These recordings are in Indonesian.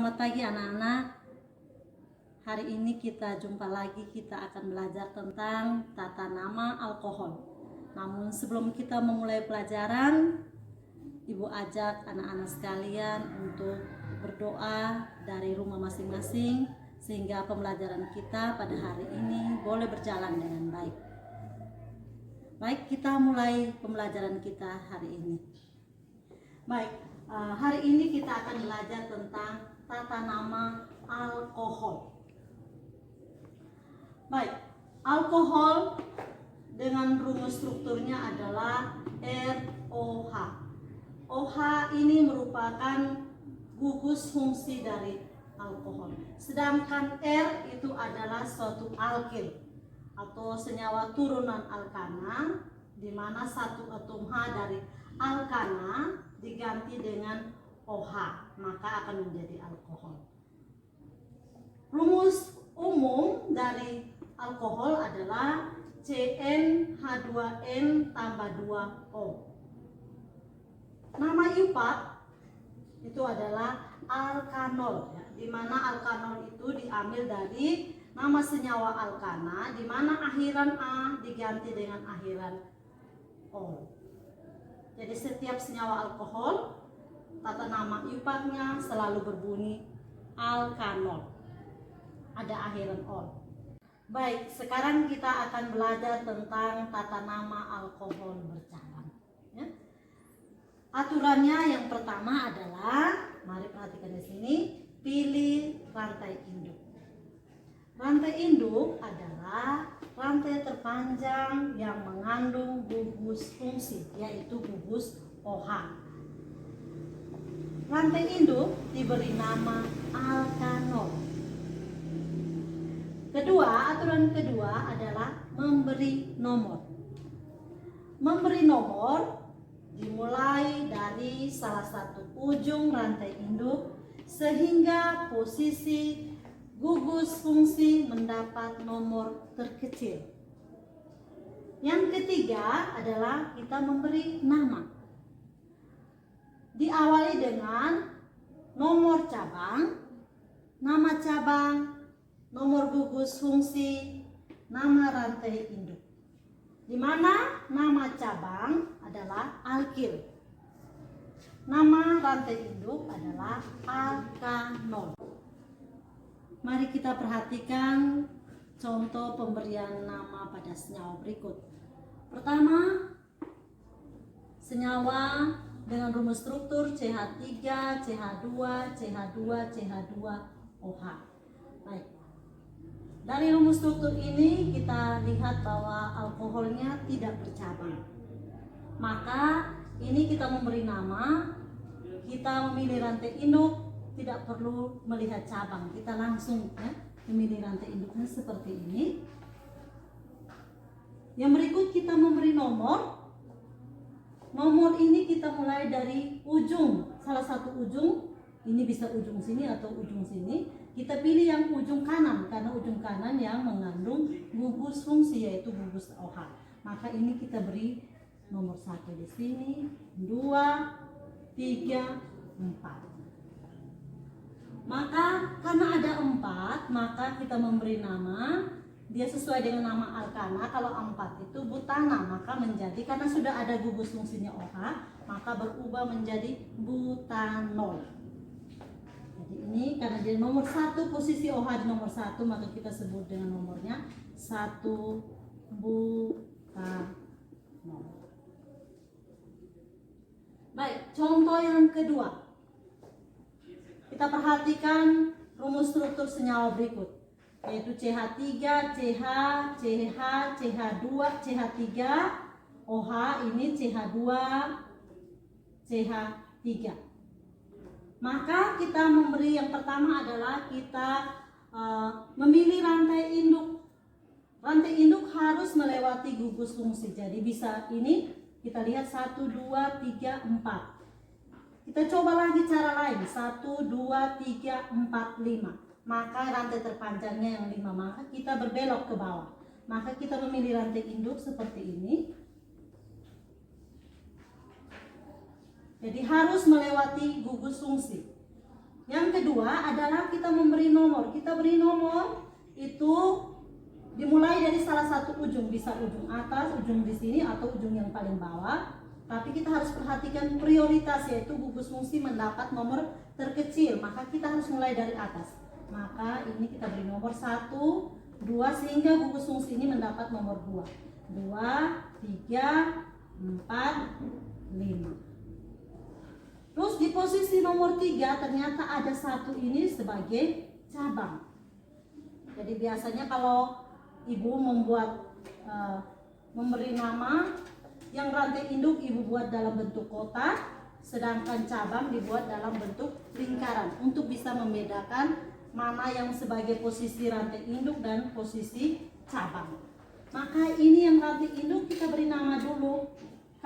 Selamat pagi anak-anak. Hari ini kita jumpa lagi, kita akan belajar tentang tata nama alkohol. Namun sebelum kita memulai pelajaran, Ibu ajak anak-anak sekalian untuk berdoa dari rumah masing-masing sehingga pembelajaran kita pada hari ini boleh berjalan dengan baik. Baik, kita mulai pembelajaran kita hari ini. Baik, hari ini kita akan belajar tentang tata nama alkohol. Baik, alkohol dengan rumus strukturnya adalah ROH. OH ini merupakan gugus fungsi dari alkohol. Sedangkan R itu adalah suatu alkil atau senyawa turunan alkana, di mana satu atom H dari alkana diganti dengan OH, maka akan menjadi alkohol. Rumus umum dari alkohol adalah CnH2n tambah 2O. Nama IUPAC itu adalah alkanol, ya, di mana alkanol itu diambil dari nama senyawa alkana, di mana akhiran A diganti dengan akhiran O. Jadi setiap senyawa alkohol, tata nama IUPAC-nya selalu berbunyi alkanol, ada akhiran ol. Baik, sekarang kita akan belajar tentang tata nama alkohol bercabang, ya. Aturannya yang pertama adalah, mari perhatikan di sini, pilih rantai induk. Rantai induk adalah rantai terpanjang yang mengandung gugus fungsi, yaitu gugus OH. Rantai induk diberi nama alkanol. Aturan kedua adalah memberi nomor. Memberi nomor dimulai dari salah satu ujung rantai induk sehingga posisi gugus fungsi mendapat nomor terkecil. Yang ketiga adalah kita memberi nama. Diawali dengan nomor cabang, nama cabang, nomor gugus fungsi, nama rantai induk. Di mana nama cabang adalah alkil, nama rantai induk adalah alkanol. Mari kita perhatikan contoh pemberian nama pada senyawa berikut. Pertama, senyawa dengan rumus struktur CH3, CH2, CH2, CH2OH. Baik. Dari rumus struktur ini kita lihat bahwa alkoholnya tidak bercabang. Maka ini kita memberi nama, kita memilih rantai induk, tidak perlu melihat cabang, kita langsung, ya, memilih rantai induknya seperti ini. Yang berikut kita memberi nomor. Nomor ini kita mulai dari ujung, salah satu ujung, ini bisa ujung sini atau ujung sini. Kita pilih yang ujung kanan, karena ujung kanan yang mengandung gugus fungsi, yaitu gugus OH. Maka ini kita beri nomor 1 di sini, 2, 3, 4. Maka karena ada 4, maka kita memberi nama, dia sesuai dengan nama alkana. Kalau 4 itu butana, maka menjadi, karena sudah ada gugus fungsinya OH, maka berubah menjadi butanol. Jadi ini karena dia nomor 1, posisi OH di nomor 1, maka kita sebut dengan nomornya 1 butanol. Baik, contoh yang kedua. Kita perhatikan rumus struktur senyawa berikut, yaitu CH3, CH, CH, CH2, CH3, OH, ini CH2, CH3. Maka kita memberi, yang pertama adalah kita memilih rantai induk. Rantai induk harus melewati gugus fungsi. Jadi bisa ini kita lihat 1, 2, 3, 4. Kita coba lagi cara lain, 1, 2, 3, 4, 5. Maka rantai terpanjangnya yang 5, maka kita berbelok ke bawah. Maka kita memilih rantai induk seperti ini. Jadi harus melewati gugus fungsi. Yang kedua adalah kita memberi nomor. Kita beri nomor itu dimulai dari salah satu ujung, bisa ujung atas, ujung di sini atau ujung yang paling bawah. Tapi kita harus perhatikan prioritas, yaitu gugus fungsi mendapat nomor terkecil, maka kita harus mulai dari atas. Maka ini kita beri nomor 1, 2 sehingga gugus fungsi ini mendapat nomor 2. 2, 3, 4, 5. Terus di posisi nomor 3 ternyata ada satu ini sebagai cabang. Jadi biasanya kalau ibu membuat memberi nama, yang rantai induk ibu buat dalam bentuk kotak, sedangkan cabang dibuat dalam bentuk lingkaran untuk bisa membedakan mana yang sebagai posisi rantai induk dan posisi cabang. Maka ini yang rantai induk kita beri nama dulu.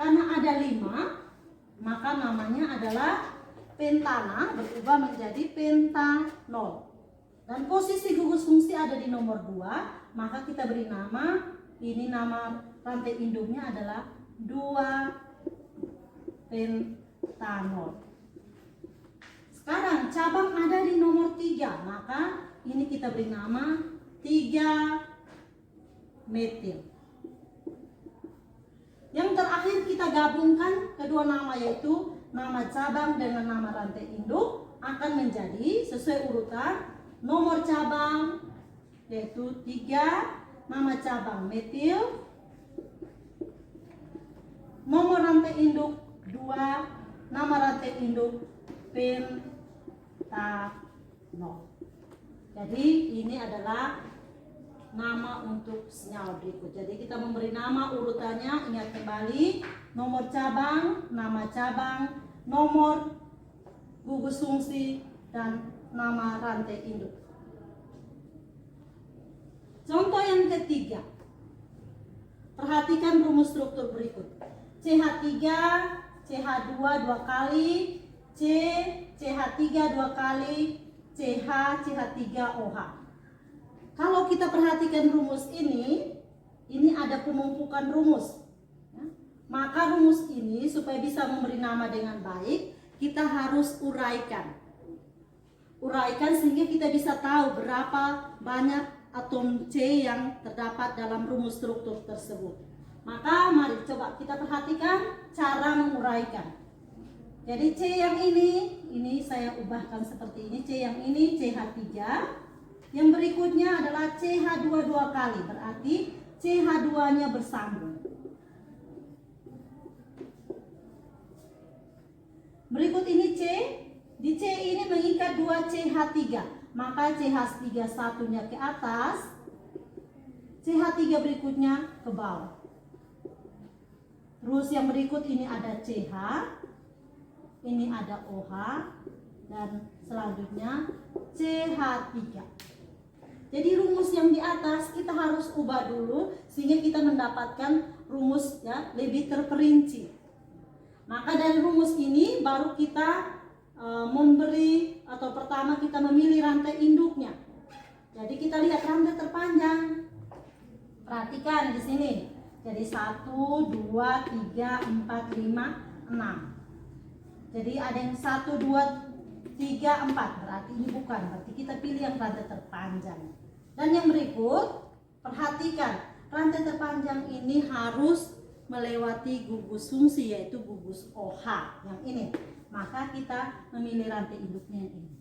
Karena ada 5, maka namanya adalah pentana, berubah menjadi pentanol. Dan posisi gugus fungsi ada di nomor 2, maka kita beri nama, ini nama rantai induknya adalah 2 pentanol. Sekarang cabang ada di nomor 3, maka ini kita beri nama 3 metil. Yang terakhir kita gabungkan kedua nama, yaitu nama cabang dengan nama rantai induk, akan menjadi sesuai urutan nomor cabang yaitu 3, nama cabang metil, nomor rantai induk 2, nama rantai induk pentanol. Jadi ini adalah nama untuk senyawa berikut. Jadi kita memberi nama urutannya, ingat kembali, nomor cabang, nama cabang, nomor gugus fungsi, dan nama rantai induk. Contoh yang ketiga, perhatikan rumus struktur berikut. CH3, CH2 2 kali, C, CH3 2 kali, CH, CH3OH. Kalau kita perhatikan rumus ini ada penumpukan rumus. Maka rumus ini supaya bisa memberi nama dengan baik, kita harus uraikan. Uraikan sehingga kita bisa tahu berapa banyak atom C yang terdapat dalam rumus struktur tersebut. Maka mari coba kita perhatikan cara menguraikan. Jadi C yang ini saya ubahkan seperti ini. C yang ini CH3. Yang berikutnya adalah CH2 2 kali, berarti CH2-nya bersambung. Berikut ini C, di C ini mengikat 2 CH3, maka CH3 satunya ke atas, CH3 berikutnya ke bawah. Terus yang berikut ini ada CH, ini ada OH, dan selanjutnya CH3. Jadi rumus yang di atas kita harus ubah dulu sehingga kita mendapatkan rumus ya lebih terperinci. Maka dari rumus ini baru kita memberi atau pertama kita memilih rantai induknya. Jadi kita lihat rantai terpanjang. Perhatikan di sini. Jadi 1, 2, 3, 4, 5, 6. Jadi ada yang 1, 2, 3, 4, berarti ini bukan, berarti kita pilih yang rantai terpanjang. Dan yang berikut, perhatikan rantai terpanjang ini harus melewati gugus fungsi, yaitu gugus OH yang ini. Maka kita memilih rantai induknya yang ini.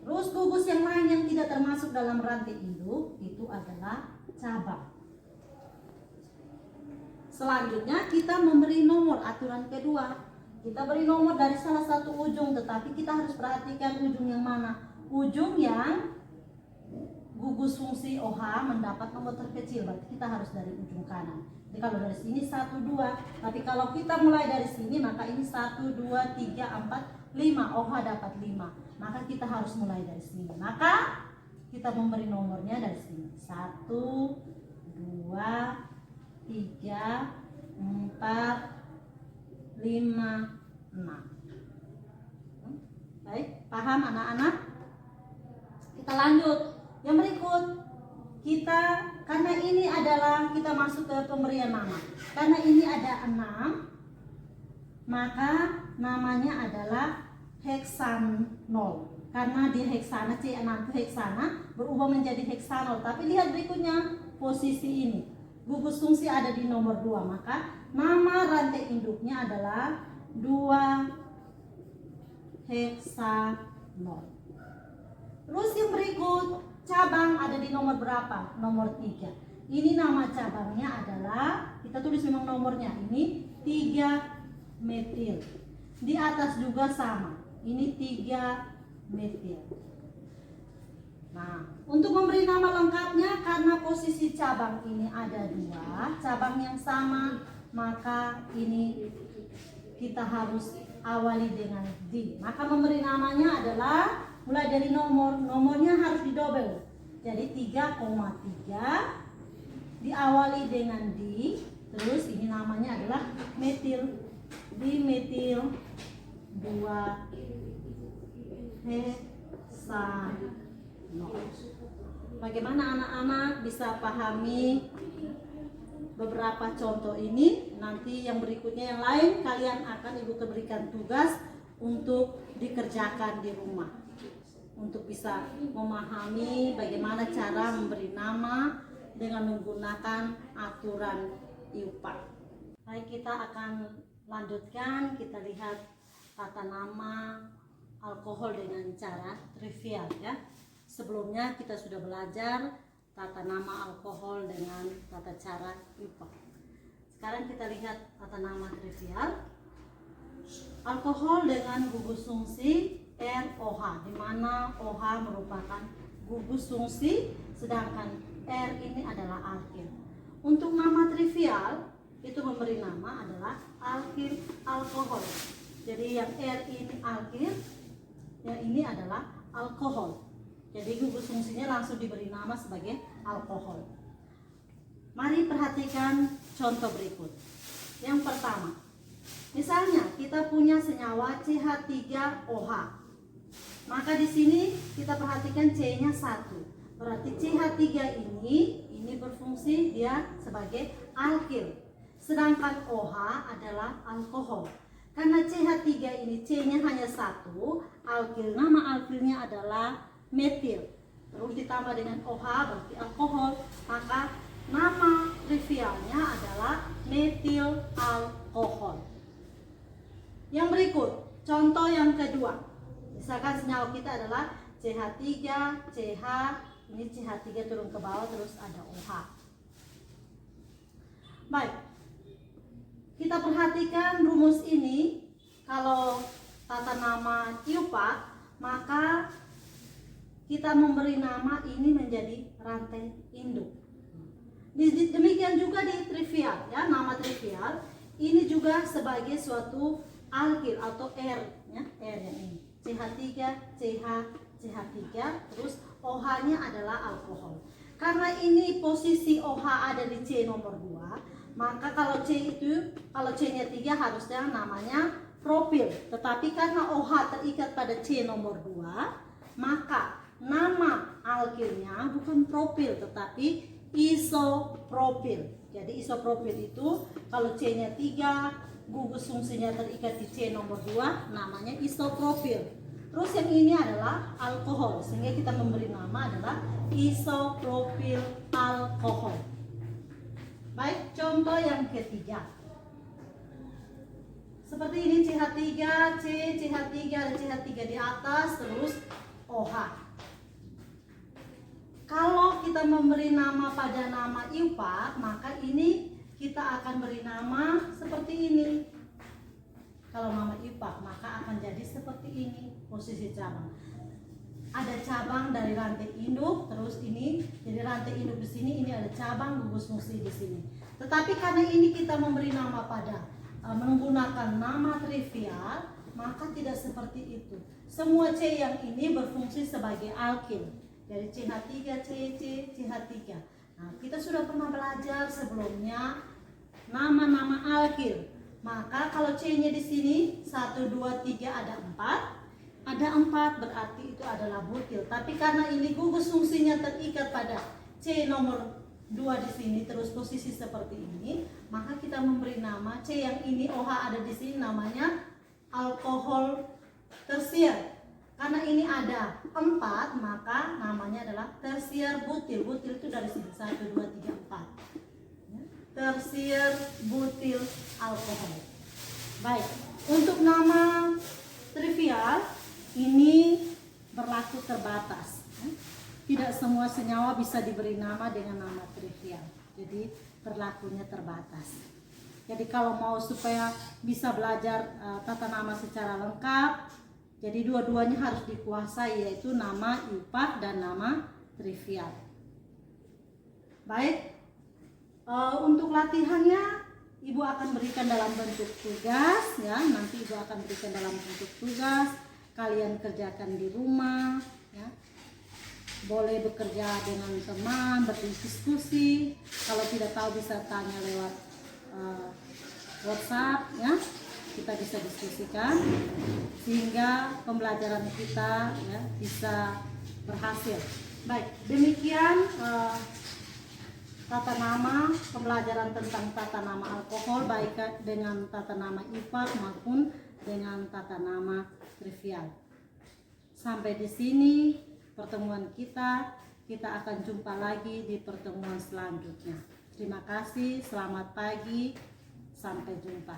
Terus gugus yang lain yang tidak termasuk dalam rantai induk itu adalah cabang. Selanjutnya kita memberi nomor, aturan kedua. Kita beri nomor dari salah satu ujung, tetapi kita harus perhatikan ujung yang mana. Ujung yang gugus fungsi OH mendapat nomor terkecil, berarti kita harus dari ujung kanan. Jadi kalau dari sini 1, 2, tapi kalau kita mulai dari sini maka ini 1, 2, 3, 4, 5, OH dapat 5. Maka kita harus mulai dari sini. Maka kita memberi nomornya dari sini. 1, 2, 3, 4, 5, 6. Baik, paham anak-anak? Kita lanjut. Yang berikut, kita karena ini adalah kita masuk ke pemberian nama. Karena ini ada 6, maka namanya adalah heksanol. Karena di heksana C6 itu heksana berubah menjadi heksanol. Tapi lihat berikutnya posisi ini. Gugus fungsi ada di nomor 2, maka nama rantai induknya adalah 2-heksanol. Terus yang berikut, cabang ada di nomor berapa? Nomor 3. Ini nama cabangnya adalah, kita tulis memang nomornya, ini 3-metil. Di atas juga sama, ini 3-metil. Nah, untuk memberi nama lengkapnya, karena posisi cabang ini ada 2, cabang yang sama, maka ini kita harus awali dengan D. Maka memberi namanya adalah mulai dari nomornya harus didobel. Jadi 3,3 diawali dengan D. Terus ini namanya adalah metil. Dimetil 2-heksanol. Bagaimana anak-anak bisa pahami beberapa contoh ini? Nanti yang berikutnya yang lain kalian akan ibu berikan tugas untuk dikerjakan di rumah, untuk bisa memahami bagaimana cara memberi nama dengan menggunakan aturan IUPAC. Baik, kita akan lanjutkan, kita lihat tata nama alkohol dengan cara trivial ya. Sebelumnya kita sudah belajar tata nama alkohol dengan tata cara IUPAC. Sekarang kita lihat tata nama trivial. Alkohol dengan gugus fungsi ROH, di mana OH merupakan gugus fungsi, sedangkan R ini adalah alkil. Untuk nama trivial itu memberi nama adalah alkil alkohol. Jadi yang R ini alkil, yang ini adalah alkohol. Jadi gugus fungsinya langsung diberi nama sebagai alkohol. Mari perhatikan contoh berikut. Yang pertama, misalnya kita punya senyawa CH3OH. Maka di sini kita perhatikan C-nya 1. Berarti CH3 ini berfungsi dia sebagai alkil. Sedangkan OH adalah alkohol. Karena CH3 ini C-nya hanya 1, alkil, nama alkilnya adalah metil. Terus ditambah dengan OH berarti alkohol, maka nama trivialnya adalah metil alkohol. Yang berikut, contoh yang kedua. Misalkan senyawa kita adalah CH3, CH, ini CH3 turun ke bawah terus ada OH. Baik, kita perhatikan rumus ini. Kalau tata nama IUPAC, maka kita memberi nama ini menjadi rantai induk. Demikian juga di trivial ya, nama trivial ini juga sebagai suatu alkil atau R ya, R yang ini. CH3, CH, CH3, terus OH-nya adalah alkohol. Karena ini posisi OH ada di C nomor 2, maka kalau C itu, kalau C-nya 3 harusnya namanya propil. Tetapi karena OH terikat pada C nomor 2, maka nama alkilnya bukan propil tetapi isopropil. Jadi isopropil itu kalau C-nya 3, gugus fungsinya terikat di C nomor 2, namanya isopropil. Terus yang ini adalah alkohol, sehingga kita memberi nama adalah isopropil alkohol. Baik, contoh yang ketiga. Seperti ini CH3, C, CH3, ada CH3 di atas, terus OH. Kalau kita memberi nama pada nama IUPAC, maka ini kita akan beri nama seperti ini. Kalau nama IUPAC, maka akan jadi seperti ini posisi cabang. Ada cabang dari rantai induk, terus ini jadi rantai induk di sini, ini ada cabang gugus fungsi di sini. Tetapi karena ini kita memberi nama pada menggunakan nama trivial, maka tidak seperti itu. Semua C yang ini berfungsi sebagai alkil. Dari CH3, CC, CH3. Nah, kita sudah pernah belajar sebelumnya nama-nama alkil. Maka kalau C-nya di sini 1, 2, 3 ada 4. Ada 4 berarti itu adalah butil. Tapi karena ini gugus fungsinya terikat pada C nomor 2 di sini terus posisi seperti ini, maka kita memberi nama C yang ini OH ada di sini namanya alkohol tersier. Karena ini ada 4, maka namanya adalah tersier butil. Butil itu dari sini 1, 2, 3, 4. Tersier butil alkohol. Baik, untuk nama trivial ini berlaku terbatas. Tidak semua senyawa bisa diberi nama dengan nama trivial. Jadi berlakunya terbatas. Jadi kalau mau supaya bisa belajar tata nama secara lengkap, jadi dua-duanya harus dikuasai, yaitu nama IUPAC dan nama trivial. Baik, untuk latihannya Ibu akan berikan dalam bentuk tugas, ya. Nanti Ibu akan berikan dalam bentuk tugas. Kalian kerjakan di rumah, ya. Boleh bekerja dengan teman, berdiskusi. Kalau tidak tahu bisa tanya lewat WhatsApp, ya. Kita bisa diskusikan sehingga pembelajaran kita, ya, bisa berhasil. Baik, demikian tata nama, pembelajaran tentang tata nama alkohol baik dengan tata nama IUPAC maupun dengan tata nama trivial. Sampai di sini pertemuan kita akan jumpa lagi di pertemuan selanjutnya. Terima kasih, selamat pagi, sampai jumpa.